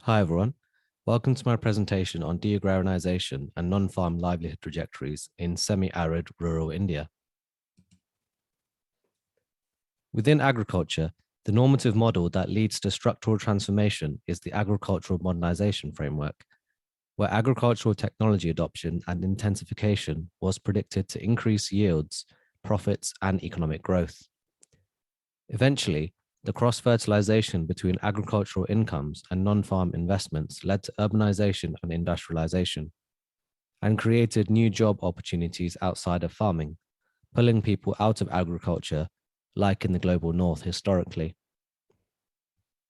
Hi everyone, welcome to my presentation on deagrarianisation and non-farm livelihood trajectories in semi-arid rural India. Within agriculture, the normative model that leads to structural transformation is the agricultural modernisation framework, where agricultural technology adoption and intensification was predicted to increase yields, profits, and economic growth. Eventually, the cross-fertilization between agricultural incomes and non-farm investments led to urbanization and industrialization, and created new job opportunities outside of farming, pulling people out of agriculture, like in the global north historically.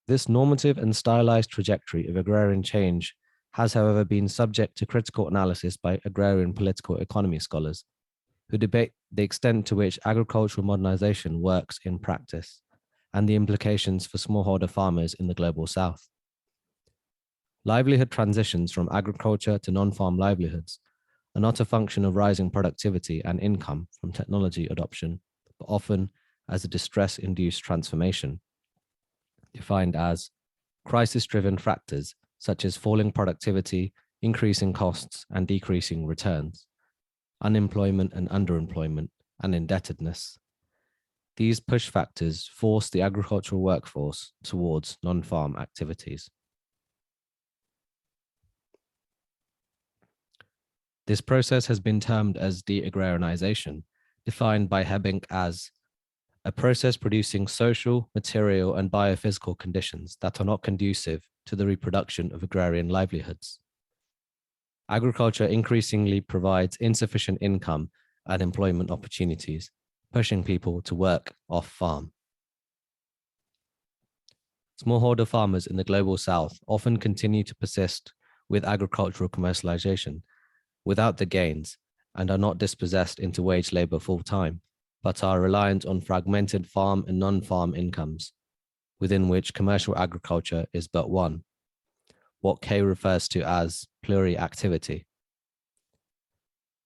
This normative and stylized trajectory of agrarian change has, however, been subject to critical analysis by agrarian political economy scholars, who debate the extent to which agricultural modernization works in practice and the implications for smallholder farmers in the global south. Livelihood transitions from agriculture to non-farm livelihoods are not a function of rising productivity and income from technology adoption, but often as a distress-induced transformation, defined as crisis-driven factors such as falling productivity, increasing costs, and decreasing returns, unemployment and underemployment, and indebtedness. These push factors force the agricultural workforce towards non-farm activities. This process has been termed as deagrarianisation, defined by Hebbink as a process producing social, material, and biophysical conditions that are not conducive to the reproduction of agrarian livelihoods. Agriculture increasingly provides insufficient income and employment opportunities, pushing people to work off farm. Smallholder farmers in the global south often continue to persist with agricultural commercialization without the gains and are not dispossessed into wage labor full time, but are reliant on fragmented farm and non-farm incomes, within which commercial agriculture is but one, what Kay refers to as pluri-activity.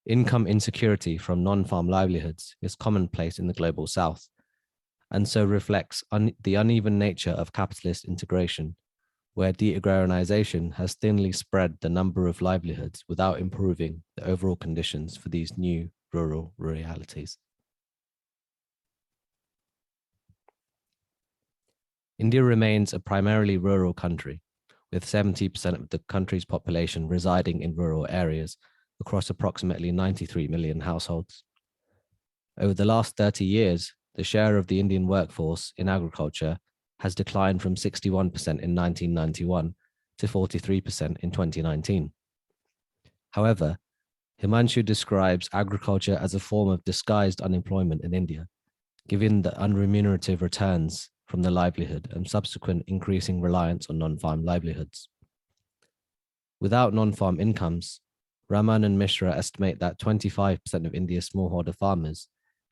Income insecurity from non-farm livelihoods is commonplace in the global south, and so reflects the uneven nature of capitalist integration, where deagrarianisation has thinly spread the number of livelihoods without improving the overall conditions for these new rural realities. India remains a primarily rural country, with 70% of the country's population residing in rural areas across approximately 93 million households. Over the last 30 years, the share of the Indian workforce in agriculture has declined from 61% in 1991 to 43% in 2019. However, Himanshu describes agriculture as a form of disguised unemployment in India, given the unremunerative returns from the livelihood and subsequent increasing reliance on non-farm livelihoods. Without non-farm incomes, Raman and Mishra estimate that 25% of India's smallholder farmers,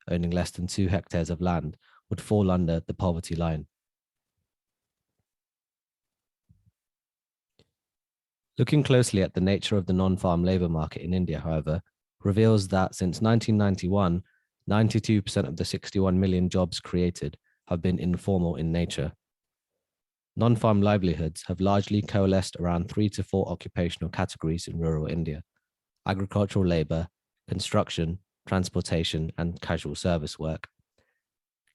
owning less than 2 hectares of land, would fall under the poverty line. Looking closely at the nature of the non-farm labor market in India, however, reveals that since 1991, 92% of the 61 million jobs created have been informal in nature. Non-farm livelihoods have largely coalesced around 3 to 4 occupational categories in rural India: agricultural labor, construction, transportation, and casual service work.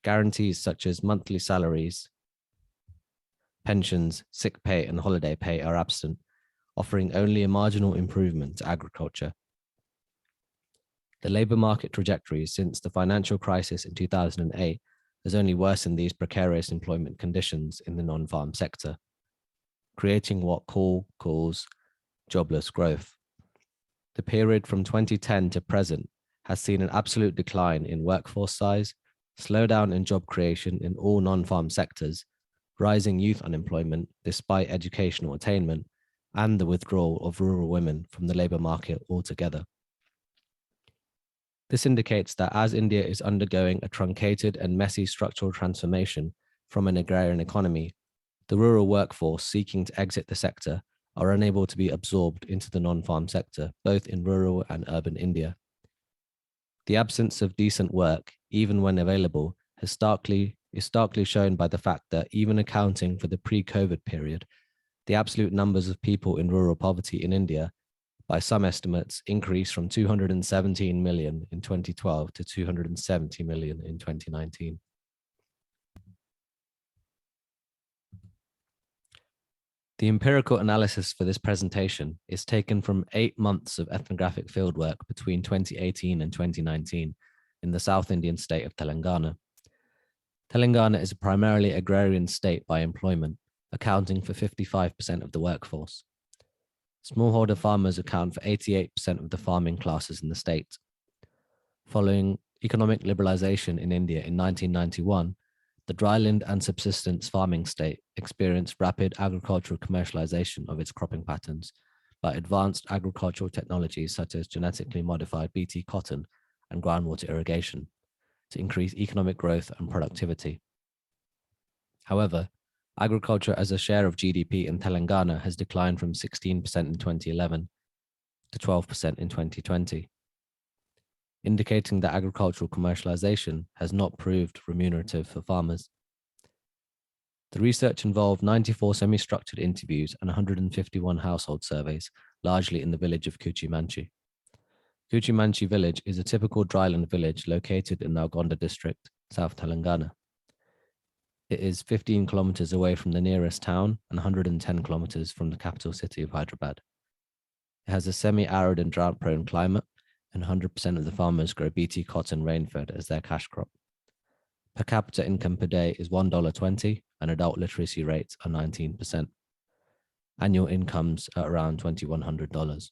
Guarantees such as monthly salaries, pensions, sick pay, and holiday pay are absent, offering only a marginal improvement to agriculture. The labor market trajectory since the financial crisis in 2008 has only worsened these precarious employment conditions in the non-farm sector, creating what calls jobless growth. The period from 2010 to present has seen an absolute decline in workforce size, slowdown in job creation in all non-farm sectors, rising youth unemployment despite educational attainment, and the withdrawal of rural women from the labor market altogether. This indicates that as India is undergoing a truncated and messy structural transformation from an agrarian economy, the rural workforce seeking to exit the sector are unable to be absorbed into the non-farm sector, both in rural and urban India. The absence of decent work, even when available, is starkly shown by the fact that even accounting for the pre-COVID period, The absolute numbers of people in rural poverty in India, by some estimates, increased from 217 million in 2012 to 270 million in 2019. The empirical analysis for this presentation is taken from 8 months of ethnographic fieldwork between 2018 and 2019 in the South Indian state of Telangana. Telangana is a primarily agrarian state by employment, accounting for 55% of the workforce. Smallholder farmers account for 88% of the farming classes in the state. Following economic liberalization in India in 1991, the dryland and subsistence farming state experienced rapid agricultural commercialization of its cropping patterns by advanced agricultural technologies such as genetically modified Bt cotton and groundwater irrigation to increase economic growth and productivity. However, agriculture as a share of GDP in Telangana has declined from 16% in 2011 to 12% in 2020, indicating that agricultural commercialization has not proved remunerative for farmers. The research involved 94 semi-structured interviews and 151 household surveys, largely in the village of Kuchimanchi. Kuchimanchi village is a typical dryland village located in Nalgonda district, South Telangana. It is 15 kilometers away from the nearest town and 110 kilometers from the capital city of Hyderabad. It has a semi-arid and drought-prone climate, and 100% of the farmers grow Bt cotton rain-fed as their cash crop. Per capita income per day is $1.20, and adult literacy rates are 19%. Annual incomes are around $2,100.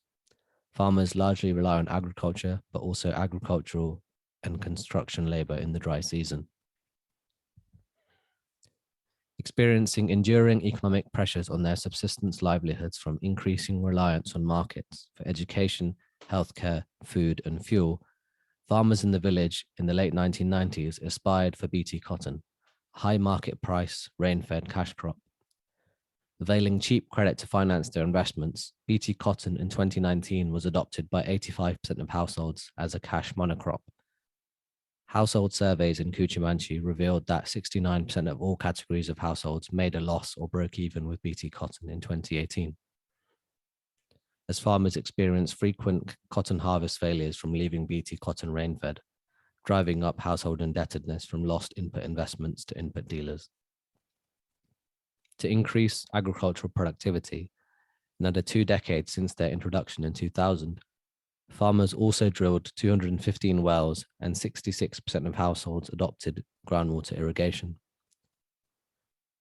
Farmers largely rely on agriculture, but also agricultural and construction labor in the dry season. Experiencing enduring economic pressures on their subsistence livelihoods from increasing reliance on markets for education, healthcare, food, and fuel, farmers in the village in the late 1990s aspired for Bt cotton, a high market price, rain-fed cash crop. Availing cheap credit to finance their investments, Bt cotton in 2019 was adopted by 85% of households as a cash monocrop. Household surveys in Kuchimanchi revealed that 69% of all categories of households made a loss or broke even with Bt cotton in 2018. As farmers experienced frequent cotton harvest failures from leaving Bt cotton rain-fed, driving up household indebtedness from lost input investments to input dealers. To increase agricultural productivity, in under 2 decades since their introduction in 2000, farmers also drilled 215 wells and 66% of households adopted groundwater irrigation.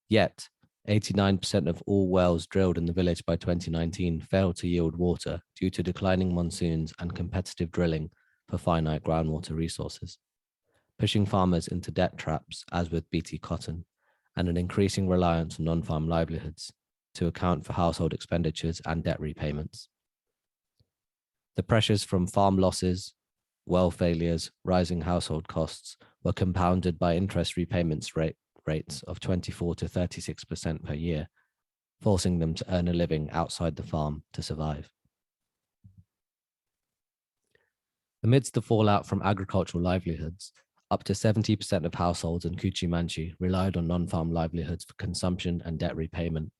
Yet, 89% of all wells drilled in the village by 2019 failed to yield water due to declining monsoons and competitive drilling for finite groundwater resources, pushing farmers into debt traps as with Bt cotton, and an increasing reliance on non-farm livelihoods to account for household expenditures and debt repayments. The pressures from farm losses, well failures, rising household costs were compounded by interest repayments rates of 24 to 36% per year, forcing them to earn a living outside the farm to survive. Amidst the fallout from agricultural livelihoods, up to 70% of households in Kuchimanchi relied on non-farm livelihoods for consumption and debt repayment.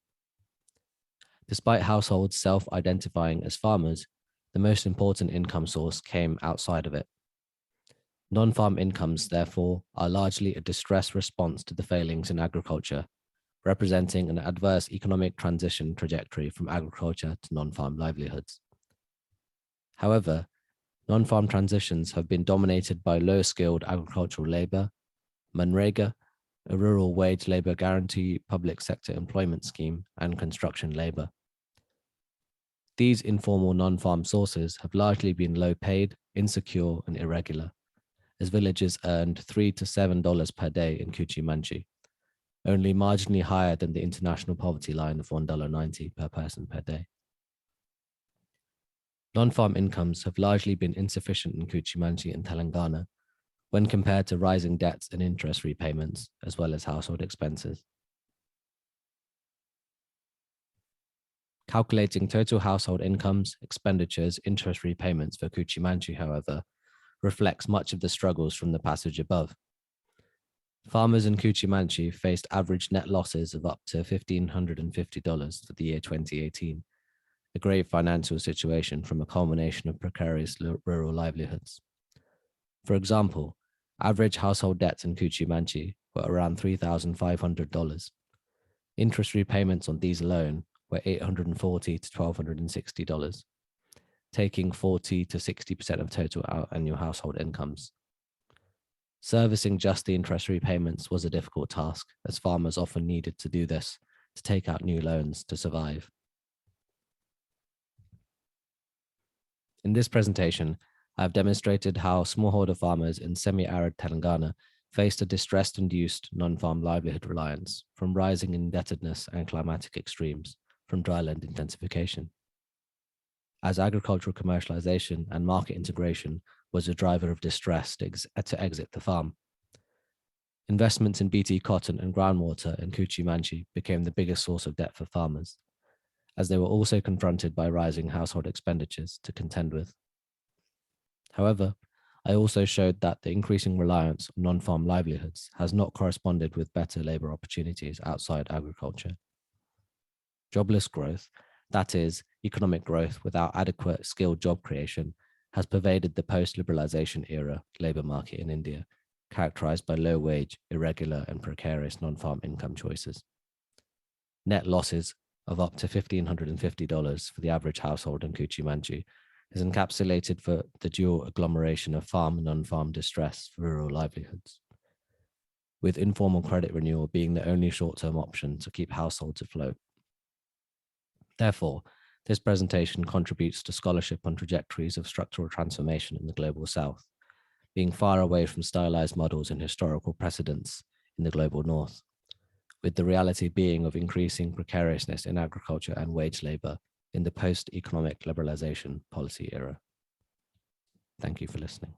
Despite households self-identifying as farmers, the most important income source came outside of it. Non-farm incomes, therefore, are largely a distress response to the failings in agriculture, representing an adverse economic transition trajectory from agriculture to non-farm livelihoods. However, non-farm transitions have been dominated by low-skilled agricultural labor, Manrega, a rural wage labor guarantee public sector employment scheme, and construction labor. These informal non-farm sources have largely been low-paid, insecure, and irregular, as villagers earned $3 to $7 per day in Kuchimanchi, only marginally higher than the international poverty line of $1.90 per person per day. Non-farm incomes have largely been insufficient in Kuchimanchi and Telangana when compared to rising debts and interest repayments, as well as household expenses. Calculating total household incomes, expenditures, interest repayments for Kuchimanchi, however, reflects much of the struggles from the passage above. Farmers in Cuchimanchi faced average net losses of up to $1,550 for the year 2018, a grave financial situation from a culmination of precarious rural livelihoods. For example, average household debts in Cuchimanchi were around $3,500. Interest repayments on these alone were $840 to $1,260, taking 40 to 60% of total annual household incomes. Servicing just the interest repayments was a difficult task, as farmers often needed to do this to take out new loans to survive. In this presentation, I have demonstrated how smallholder farmers in semi-arid Telangana faced a distress-induced non-farm livelihood reliance from rising indebtedness and climatic extremes from dryland intensification. As agricultural commercialization and market integration was a driver of distress to exit the farm. Investments in BT cotton and groundwater in Cuchimanchi became the biggest source of debt for farmers, as they were also confronted by rising household expenditures to contend with. However, I also showed that the increasing reliance on non-farm livelihoods has not corresponded with better labor opportunities outside agriculture. Jobless growth, that is, economic growth without adequate skilled job creation, has pervaded the post-liberalization era labor market in India, characterized by low-wage, irregular, and precarious non-farm income choices. Net losses of up to $1,550 for the average household in Cuchimanchi is encapsulated for the dual agglomeration of farm and non-farm distress for rural livelihoods, with informal credit renewal being the only short-term option to keep households afloat. Therefore, this presentation contributes to scholarship on trajectories of structural transformation in the global south, being far away from stylized models and historical precedents in the global north, with the reality being of increasing precariousness in agriculture and wage labor in the post-economic liberalization policy era. Thank you for listening.